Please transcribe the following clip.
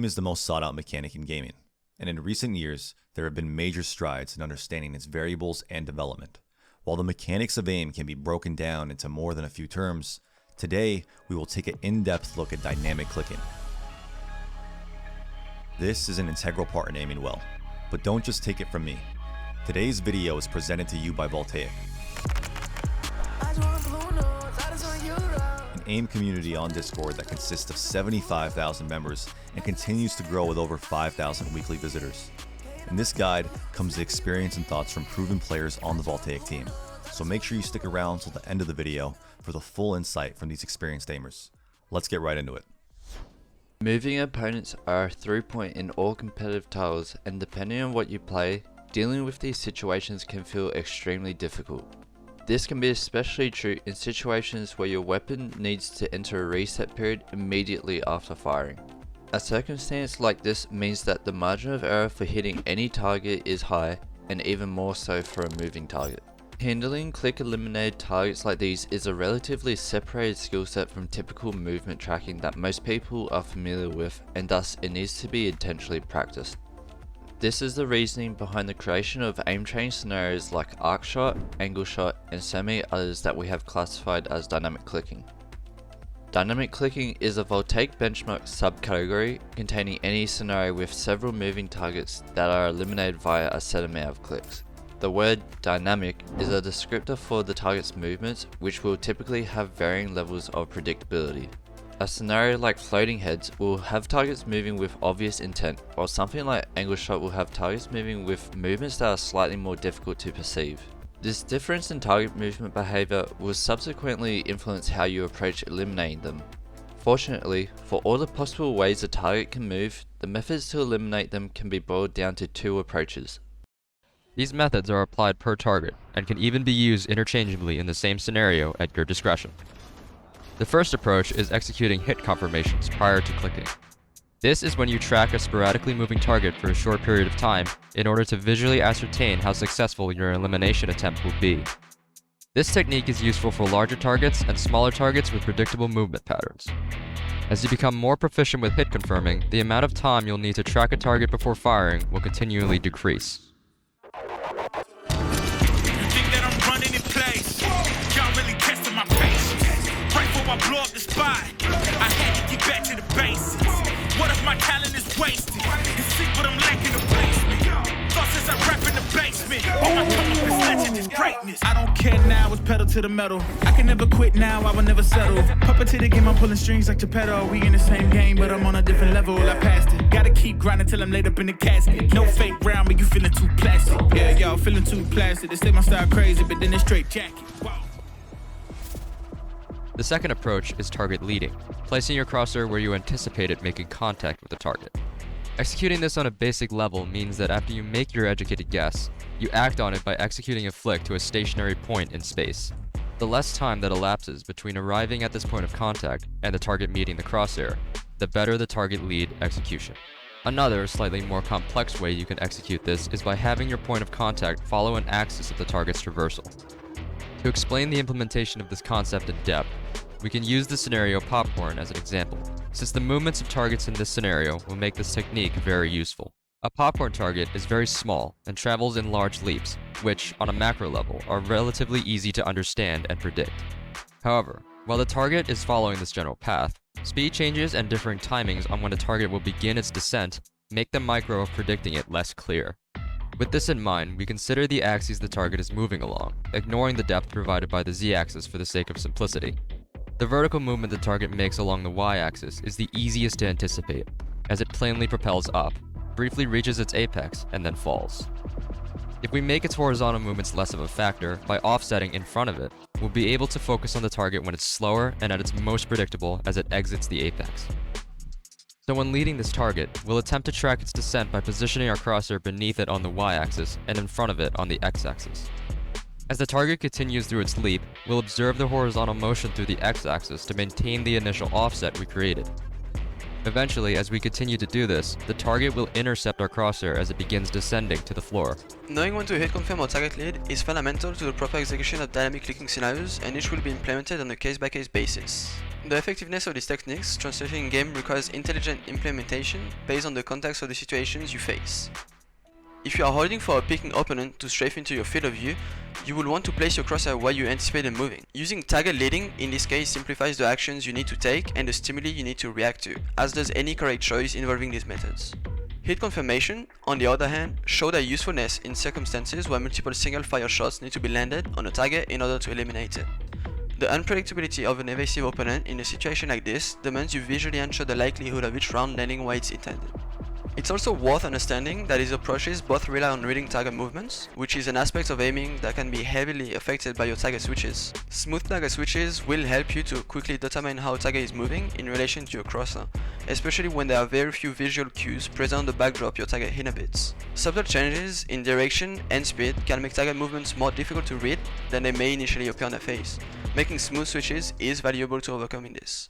Aim is the most sought out mechanic in gaming, and in recent years, there have been major strides in understanding its variables and development. While the mechanics of aim can be broken down into more than a few terms, today we will take an in-depth look at dynamic clicking. This is an integral part in aiming well, but don't just take it from me. Today's video is presented to you by Voltaic, an aim community on Discord that consists of 75,000 members and continues to grow with over 5,000 weekly visitors. In this guide comes the experience and thoughts from proven players on the Voltaic team, so make sure you stick around till the end of the video for the full insight from these experienced aimers. Let's get right into it. Moving opponents are a through point in all competitive titles, and depending on what you play, dealing with these situations can feel extremely difficult. This can be especially true in situations where your weapon needs to enter a reset period immediately after firing. A circumstance like this means that the margin of error for hitting any target is high, and even more so for a moving target. Handling click eliminated targets like these is a relatively separated skill set from typical movement tracking that most people are familiar with, and thus it needs to be intentionally practiced. This is the reasoning behind the creation of aim training scenarios like arc shot, angle shot, and so many others that we have classified as dynamic clicking. Dynamic clicking is a Voltaic benchmark subcategory containing any scenario with several moving targets that are eliminated via a set amount of clicks. The word dynamic is a descriptor for the target's movements, which will typically have varying levels of predictability. A scenario like floating heads will have targets moving with obvious intent, while something like angle shot will have targets moving with movements that are slightly more difficult to perceive. This difference in target movement behavior will subsequently influence how you approach eliminating them. Fortunately, for all the possible ways a target can move, the methods to eliminate them can be boiled down to two approaches. These methods are applied per target, and can even be used interchangeably in the same scenario at your discretion. The first approach is executing hit confirmations prior to clicking. This is when you track a sporadically moving target for a short period of time in order to visually ascertain how successful your elimination attempt will be. This technique is useful for larger targets and smaller targets with predictable movement patterns. As you become more proficient with hit confirming, the amount of time you'll need to track a target before firing will continually decrease. I blow up the spot. I had to get back to the basics. What if my talent is wasted? You see what I'm lacking the placement. Thoughts as I rap in the basement. All my come up is legend is greatness. I don't care now, it's pedal to the metal. I can never quit now, I will never settle. Puppet to the game, I'm pulling strings like Geppetto. We in the same game, but I'm on a different level. I passed it. Gotta keep grinding till I'm laid up in the casket. No fake round, but you feeling too plastic. Yeah, y'all feeling too plastic. They say my style crazy, but then it's straight jacket. Wow. The second approach is target leading, placing your crosshair where you anticipate it making contact with the target. Executing this on a basic level means that after you make your educated guess, you act on it by executing a flick to a stationary point in space. The less time that elapses between arriving at this point of contact and the target meeting the crosshair, the better the target lead execution. Another, slightly more complex way you can execute this is by having your point of contact follow an axis of the target's traversal. To explain the implementation of this concept in depth, we can use the scenario popcorn as an example, since the movements of targets in this scenario will make this technique very useful. A popcorn target is very small and travels in large leaps, which, on a macro level, are relatively easy to understand and predict. However, while the target is following this general path, speed changes and differing timings on when a target will begin its descent make the micro of predicting it less clear. With this in mind, we consider the axes the target is moving along, ignoring the depth provided by the z-axis for the sake of simplicity. The vertical movement the target makes along the y-axis is the easiest to anticipate, as it plainly propels up, briefly reaches its apex, and then falls. If we make its horizontal movements less of a factor by offsetting in front of it, we'll be able to focus on the target when it's slower and at its most predictable as it exits the apex. So when leading this target, we'll attempt to track its descent by positioning our crosshair beneath it on the y-axis and in front of it on the x-axis. As the target continues through its leap, we'll observe the horizontal motion through the x-axis to maintain the initial offset we created. Eventually, as we continue to do this, the target will intercept our crosshair as it begins descending to the floor. Knowing when to hit confirm or target lead is fundamental to the proper execution of dynamic clicking scenarios, and each will be implemented on a case-by-case basis. The effectiveness of these techniques translating in game requires intelligent implementation based on the context of the situations you face. If you are holding for a picking opponent to strafe into your field of view, you will want to place your crosshair while you anticipate them moving. Using target leading in this case simplifies the actions you need to take and the stimuli you need to react to, as does any correct choice involving these methods. Hit confirmation, on the other hand, show their usefulness in circumstances where multiple single-fire shots need to be landed on a target in order to eliminate it. The unpredictability of an evasive opponent in a situation like this demands you visually ensure the likelihood of each round landing where it's intended. It's also worth understanding that these approaches both rely on reading target movements, which is an aspect of aiming that can be heavily affected by your target switches. Smooth target switches will help you to quickly determine how a target is moving in relation to your crosshair, especially when there are very few visual cues present on the backdrop your target inhabits. Subtle changes in direction and speed can make target movements more difficult to read than they may initially appear on their face. Making smooth switches is valuable to overcoming this.